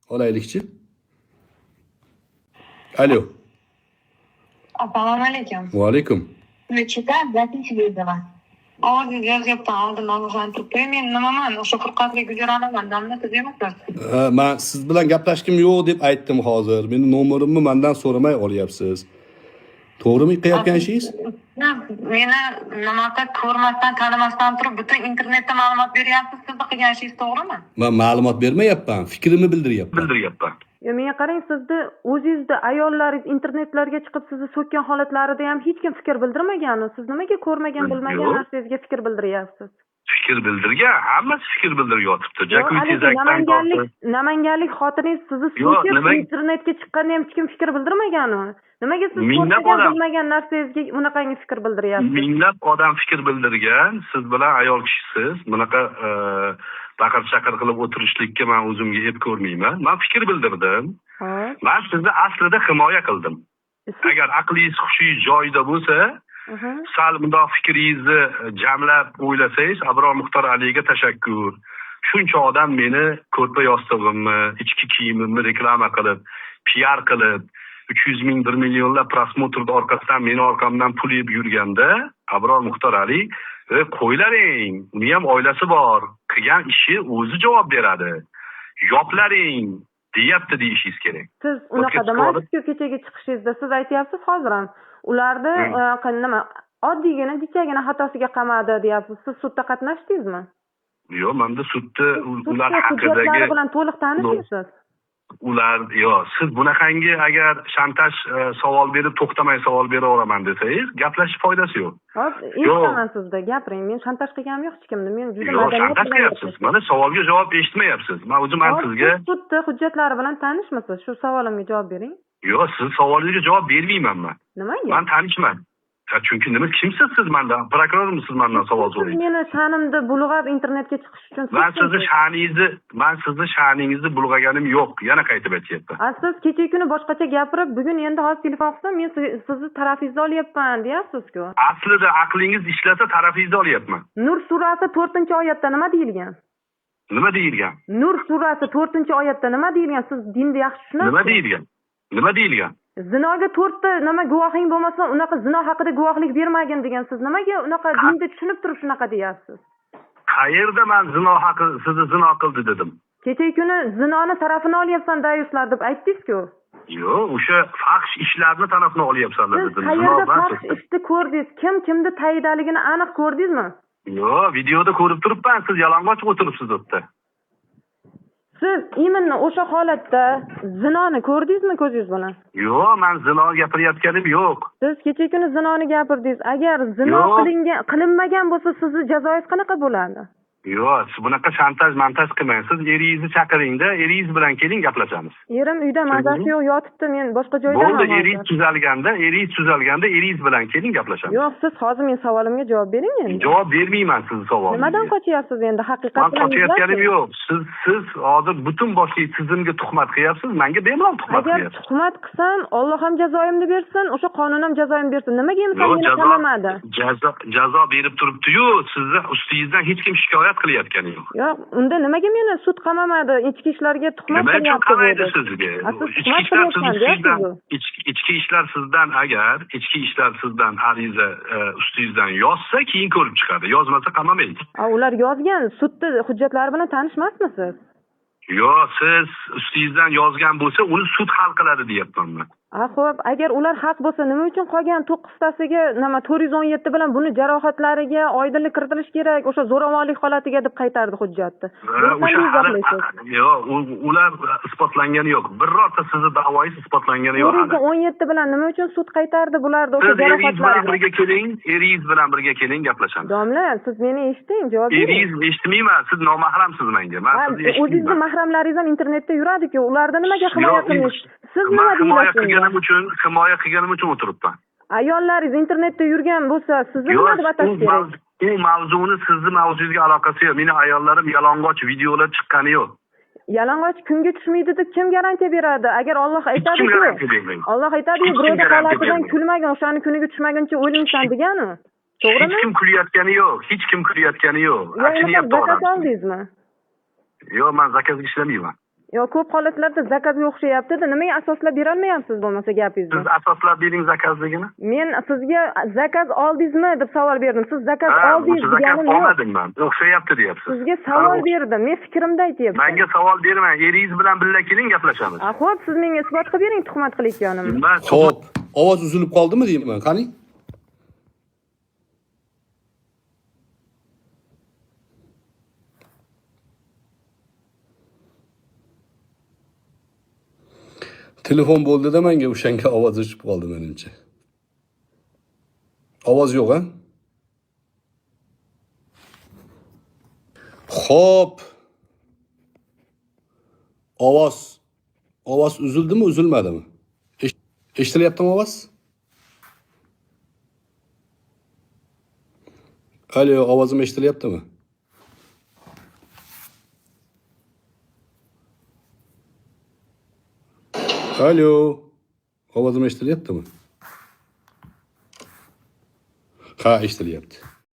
Olaylikchi. Alo. Assalomu alaykum. Va alaykum. Nechida zatinchi deydilar. Ovozingiz yozyapti, oldin ogohlantirib qo'ying. Men nimaman? O'sha Furqatga Gujaraman. Domla siz emassiz? Men siz bilan gaplashkim yo'q deb aytdim hozir. Meni nomerimni mendan so'ramay olyapsiz. To'g'rimi qilayotgan ishingiz? Meni nimaqa ko'rmasdan, tanimasdan turib butun internetda ma'lumot beryapsiz. Sizni qilgan ishingiz to'g'rimi? Men ma'lumot bermayapman, fikrimni bildiryapman. Menga qarang, sizni o'zingizda ayollaringiz internetlarga chiqib sizni so'kkan holatlarida ham hech kim fikr bildirmagan. Siz nimaga ko'rmagan, bilmagan narsangizga fikr bildiryapsiz? Fikr bildirgan, hammasi fikr bildirib yotibdi. Namanganlik xotiningiz sizni so'kib internetga chiqqanda ham hech kim fikr bildirmagan-u. Nimaga siz ko'rmagan, bilmagan narsangizga bunaqangi fikr bildiryapsiz? Minglab odam fikr bildirgan, siz bilan ayol kishisiz. Bunaqa baqir-chaqir qilib o'tirishlikka men o'zimga ep ko'rmayman. Men fikr bildirdim. Men sizni aslida himoya qildim. Agar aqlingiz hushingiz joyida bo'lsa, sal bundoq fikringizni jamlab o'ylasangiz, Abror Muxtor Aliga tashakkur. Shuncha odam meni ko'rpa yostig'imni, ichki kiyimimni reklama qilib, PR qilib, 300 ming, 1 millionlab prosmotrni orqasidan meni orqamdan pul yeb yurganda, Abror Muxtor Ali, qo'ylaring, uni ham oilasi bor, qilgan ishi o'zi javob beradi. Yoplaring deyapti deyishingiz kerak. Siz unaqa demaysiz-ku, kechagi chiqishingizda siz aytyapsiz hozir ham. Ularni nima oddiygina dichagina xatosiga qamadi deyapsiz. Siz sudda qatnashdingizmi? Yo'q, menda sudda ular haqidagi bilan to'liq tanishsiz. Siz bunaqangi agar shantaj savol berib to'xtamay savol beraveraman desangiz, gaplashib foydasi yo'q. Eshitaman sizda, gapiring. Men shantaj qilganim yo'q hech kimni. Men juda madaniyat shantaj qilyapsiz. Mana savolga javob eshitmayapsiz. Men o'zim sizga sudda hujjatlari bilan tanishmisiz? Shu savolimga javob bering. Yo'q, siz savolingizga javob bermayman men. Nimaga? Men tanishman. Chunki nima, kimsiz siz mendan? Prokurormisiz mendan savol so'raysiz? Meni sha'nimni bulg'ab internetga chiqish uchun men sizni sha'ningizni bulg'aganim yo'q. Yana qaytib aytyapman. Siz kecha kuni boshqacha gapirib, bugun endi hozir telefon qilsam, men sizni tarafingizni olyapman deyapsiz-ku. Aslida aqlingiz ishlasa tarafingizni olyapman. Nur surasi 4-oyatda nima deyilgan? Nima deyilgan? Nur surasi 4-oyatda nima deyilgan? Siz dinni yaxshi tushunasiz? Nima deyilgan? Zinoga 4 ta nima guvohing bo'lmasa, unaqa zino haqida guvohlik bermagin degan. Siz nimaga unaqa dinni tushunib turib shunaqa deyapsiz? Qayerda men sizni zino qildi dedim? Kecha kuni zinoni tarafini olyapsan dayuslar deb aytdingiz-ku. Yo'q, o'sha faxsh ishlarni tarafini olyapsanlar dedim. Qayerda faxsh ishni ko'rdingiz? Kimni tayindaligini aniq ko'rdingizmi? Yo'q, videoda ko'rib turibman, siz yalang'och o'tiribsiz o'tda. Siz imonni o'sha holatda zinoni ko'rdingizmi ko'zingiz bilan? Yo'q, men zino gapirayotganim yo'q. Siz kecha kuni zinoni gapirdingiz. Agar zino qilinmagan bo'lsa, sizni jazoingiz qanaqa bo'ladi? Yo'q, siz bunaqa montaj qilmang. Siz eringizni chaqiring-da, eringiz bilan keling gaplashamiz. Erim uyda mazasi yo'q, yotibdi. Men boshqa joydaman. Bo'ldi, eringiz tuzalganda, eringiz bilan keling gaplashamiz. Yo'q, siz hozir men savolimga javob bering endi. Javob bermayman sizni savolingizga. Nimadan qochyapsiz endi? Haqiqatdan men qochayotganim yo'q. Siz hozir butun boshli tizimga tuhmat qilyapsiz. Menga bemalol tuhmat qilyapsiz. Agar tuhmat qilsam, Alloh ham jazoimni bersin, o'sha qonun ham jazoimni bersin. Nimaga meni qamamadi? Jazo berib turibdi-yu, sizni ustingizdan hech kim shikoyat qilayotgani yo'q. Yo'q, unda nimaga meni sud qamamadi? Ichki ishlarga tuhmat qilyapti. Nima uchun qamaydi sizga? Ichki ishlar sizdan ariza ustingizdan yozsa, keyin ko'rib chiqadi. Yozmasa qamamaydi. Ular yozgan, sudda hujjatlari bilan tanishmasmisiz? Yo'q, siz ustingizdan yozgan bo'lsa, uni sud hal qiladi deyapman men. Xo'p, agar ular haq bo'lsa, nima uchun qolgan 9tasiga 417 bilan buni jarohatlariga oydinlik kiritilish kerak, o'sha zo'ravonlik holatiga deb qaytardi hujjatni. Yo'q, ular isbotlangani yo'q. Birorta sizni da'voingiz isbotlangani yo'q. 417 bilan nima uchun sud qaytardi bularni o'sha jarohatlarni? Eringiz bilan birga keling, gaplashamiz. Domla, siz meni eshiting, javob bering. Eringiz eshitmayman, siz nomahramsiz menga. Men sizni eshitmayman. O'zingizni mahramlaringiz ham internetda yuradi-ku, ulardan nimaga himoya qilmaysiz? Siz nima deyapsiz? Himoya qilganim uchun o'tiribman. Ayollaringiz internetda yurgan bo'lsa, sizni nima deb atash kerak? U mavzuni sizni mavzungizga aloqasi yo'q. Meni ayollarim yalang'och videolar chiqqani yo'q. Yalang'och kunga tushmaydi deb kim garantiya beradi? Agar Alloh aytadi-ku, Alloh aytadi-ku, birovning holatidan kulmagan, o'shani kuniga tushmaguncha o'lmaysan degani. To'g'rimi? Hech kim kulayotgani yo'q. Achinyapti odam. Zakaz oldingizmi? Yo'q, men zakazga ishlamayman. Yo, ko'p holatlarda zakazga o'xshayapti-da. Nimaga asoslab bera olmayapsiz bo'lmasa gapingizni? Siz asoslab bering zakazligini. Men sizga zakaz oldingizmi deb savol berdim. Siz zakaz Ha, oldingiz o'sha zakaz deganim yo'q. olmadim men. O'xshayapti deyapsiz. Sizga savol berdim. Men fikrimni aytyapman. Menga savol bermang. Eringiz bilan birga keling gaplashamiz. Xo'p, siz menga isbot qilib bering tuhmat qilayotganimni. Men Xo'p, ovoz uzilib qoldimi deyman. Qani? Telefon bo'ldi-da menga o'shanga ovoz o'chib qoldi menimcha. Ovoz yo'q, ha? Xo'p. Ovoz uzildimi, uzilmadimi? Eshitilyaptimi ovoz? Alo, ovozim eshitilyaptimi? Alo, ovozim eshitilyaptimi? Ha, eshitilyapti.